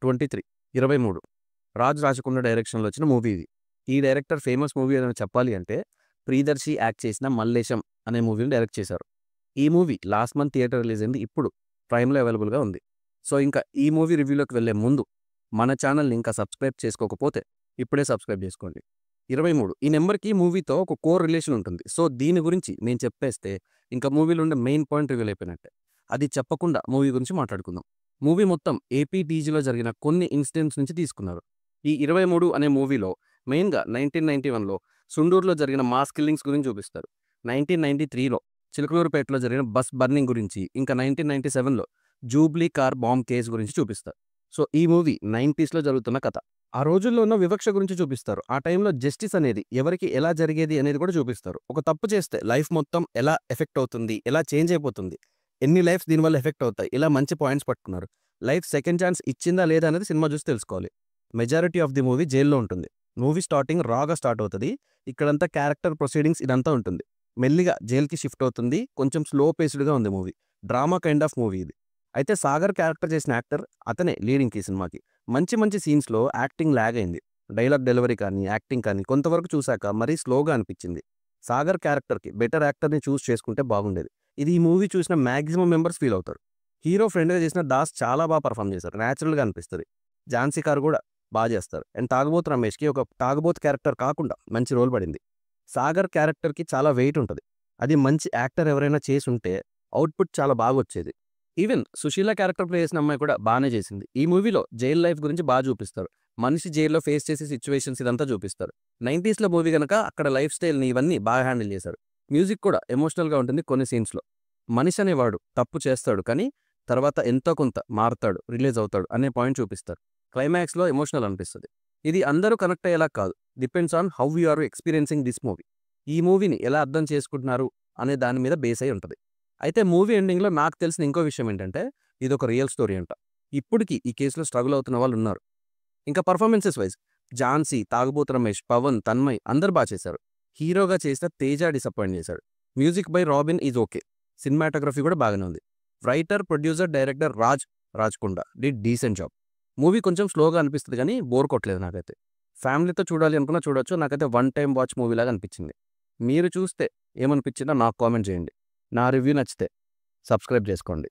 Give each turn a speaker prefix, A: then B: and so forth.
A: 23 23 రాజ్ రాచకొండ డైరెక్షన్లో వచ్చిన మూవీ ఇది. ఈ డైరెక్టర్ ఫేమస్ మూవీ ఏదైనా చెప్పాలి అంటే ప్రియదర్శి యాక్ట్ చేసిన మల్లేశం అనే మూవీని డైరెక్ట్ చేశారు. ఈ movie last month theatre release అయింది. ఇప్పుడు ప్రైమ్లో అవైలబుల్గా ఉంది. సో ఇంకా ఈ మూవీ రివ్యూలోకి వెళ్ళే ముందు మన ఛానల్ని ఇంకా సబ్స్క్రైబ్ చేసుకోకపోతే ఇప్పుడే సబ్స్క్రైబ్ చేసుకోండి. 23 ఈ నెంబర్కి మూవీతో ఒక కోర్ రిలేషన్ ఉంటుంది. సో దీని గురించి నేను చెప్పేస్తే ఇంకా మూవీలో ఉండే మెయిన్ పాయింట్ రివీల్ అయిపోయినట్టే. అది చెప్పకుండా మూవీ గురించి మాట్లాడుకుందాం. మూవీ మొత్తం ఏపీటీజీలో జరిగిన కొన్ని ఇన్సిడెంట్స్ నుంచి తీసుకున్నారు. ఈ 23 అనే మూవీలో మెయిన్గా 1991లో సుండూరులో జరిగిన మాస్ కిల్లింగ్స్ గురించి చూపిస్తారు. 1993లో చిలకలూరుపేటలో జరిగిన బస్ బర్నింగ్ గురించి, ఇంకా 1997లో జూబ్లీ కార్ బాంబ్ కేసు గురించి చూపిస్తారు. సో ఈ మూవీ 90స్లో జరుగుతున్న కథ. ఆ రోజుల్లో ఉన్న వివక్ష గురించి చూపిస్తారు. ఆ టైంలో జస్టిస్ అనేది ఎవరికి ఎలా జరిగేది అనేది కూడా చూపిస్తారు. ఒక తప్పు చేస్తే లైఫ్ మొత్తం ఎలా ఎఫెక్ట్ అవుతుంది, ఎలా చేంజ్ అయిపోతుంది, ఎన్ని లైఫ్స్ దీనివల్ల ఎఫెక్ట్ అవుతాయి, ఇలా మంచి పాయింట్స్ పట్టుకున్నారు. లైఫ్ సెకండ్ ఛాన్స్ ఇచ్చిందా లేదా అనేది సినిమా చూసి తెలుసుకోవాలి. మెజారిటీ ఆఫ్ ది మూవీ జైల్లో ఉంటుంది. మూవీ స్టార్టింగ్ రాగా స్టార్ట్ అవుతుంది. ఇక్కడంతా క్యారెక్టర్ ప్రొసీడింగ్స్ ఇదంతా ఉంటుంది. మెల్లిగా జైలుకి షిఫ్ట్ అవుతుంది. కొంచెం స్లో పేస్డ్గా ఉంది movie. Drama kind of movie ఇది. అయితే సాగర్ క్యారెక్టర్ చేసిన యాక్టర్ అతనే లీడింగ్ ఈ సినిమాకి. మంచి మంచి సీన్స్లో యాక్టింగ్ ల్యాగ్ అయింది. డైలాగ్ డెలివరీ కానీ యాక్టింగ్ కానీ కొంతవరకు చూశాక మరీ స్లోగా అనిపించింది. సాగర్ క్యారెక్టర్కి బెటర్ యాక్టర్ని చూస్ చేసుకుంటే బాగుండేది. ఇది ఈ మూవీ చూసిన మ్యాక్సిమం మెంబర్స్ ఫీల్ అవుతారు. హీరో ఫ్రెండ్గా చేసిన దాస్ చాలా బాగా పర్ఫామ్ చేశారు. న్యాచురల్గా అనిపిస్తుంది. ఝాన్సీ కార్ కూడా బాగా చేస్తారు. అండ్ తాగుబోతు రమేష్కి ఒక తాగుబోతు క్యారెక్టర్ కాకుండా మంచి రోల్ పడింది. సాగర్ క్యారెక్టర్కి చాలా వెయిట్ ఉంటుంది. అది మంచి యాక్టర్ ఎవరైనా చేసి ఉంటే అవుట్పుట్ చాలా బాగా వచ్చేది. ఈవెన్ సుశీల క్యారెక్టర్ ప్లే చేసిన అమ్మాయి కూడా బాగానే చేసింది. ఈ మూవీలో జైల్ లైఫ్ గురించి బాగా చూపిస్తారు. మనిషి జైల్లో ఫేస్ చేసే సిచ్యువేషన్స్ ఇదంతా చూపిస్తారు. 90స్లో మూవీ కనుక అక్కడ లైఫ్ స్టైల్ని ఇవన్నీ బాగా హ్యాండిల్ చేశారు. మ్యూజిక్ కూడా ఎమోషనల్గా ఉంటుంది కొన్ని సీన్స్లో. మనిషి అనేవాడు తప్పు చేస్తాడు, కానీ తర్వాత ఎంతో కొంత మారుతాడు, రిలీజ్ అవుతాడు అనే పాయింట్ చూపిస్తారు. క్లైమాక్స్లో ఎమోషనల్ అనిపిస్తుంది. ఇది అందరూ కనెక్ట్ అయ్యేలా కాదు. Depends on how you are experiencing this movie. ఈ మూవీని ఎలా అర్థం చేసుకుంటున్నారు అనే దాని మీద బేస్ అయి ఉంటుంది. అయితే మూవీ ఎండింగ్లో నాకు తెలిసిన ఇంకో విషయం ఏంటంటే ఇది ఒక రియల్ స్టోరీ అంట. ఇప్పటికీ ఈ కేసులో స్ట్రగుల్ అవుతున్న వాళ్ళు ఉన్నారు. ఇంకా పర్ఫార్మెన్సెస్ వైజ్ ఝాన్సీ, తాగుబోతు రమేష్, పవన్, తన్మయ్ అందరు బాగా చేశారు. హీరోగా చేసిన తేజ డిసప్పాయింట్ చేశాడు. Music by robin is okay. Cinematography కూడా బాగానే ఉంది. Writer, producer, director Rajkonda did decent job. Movie కొంచెం స్లోగా అనిపిస్తుంది కానీ బోర్ కొట్టలేదు నాకైతే. ఫ్యామిలీతో చూడాలి అనుకున్నా చూడొచ్చు. నాకైతే వన్ టైం వాచ్ మూవీ లాగా అనిపించింది. మీరు చూస్తే ఏమనిపించిందో నాకు కామెంట్ చేయండి. నా రివ్యూ నచ్చితే సబ్స్క్రైబ్ చేసుకోండి.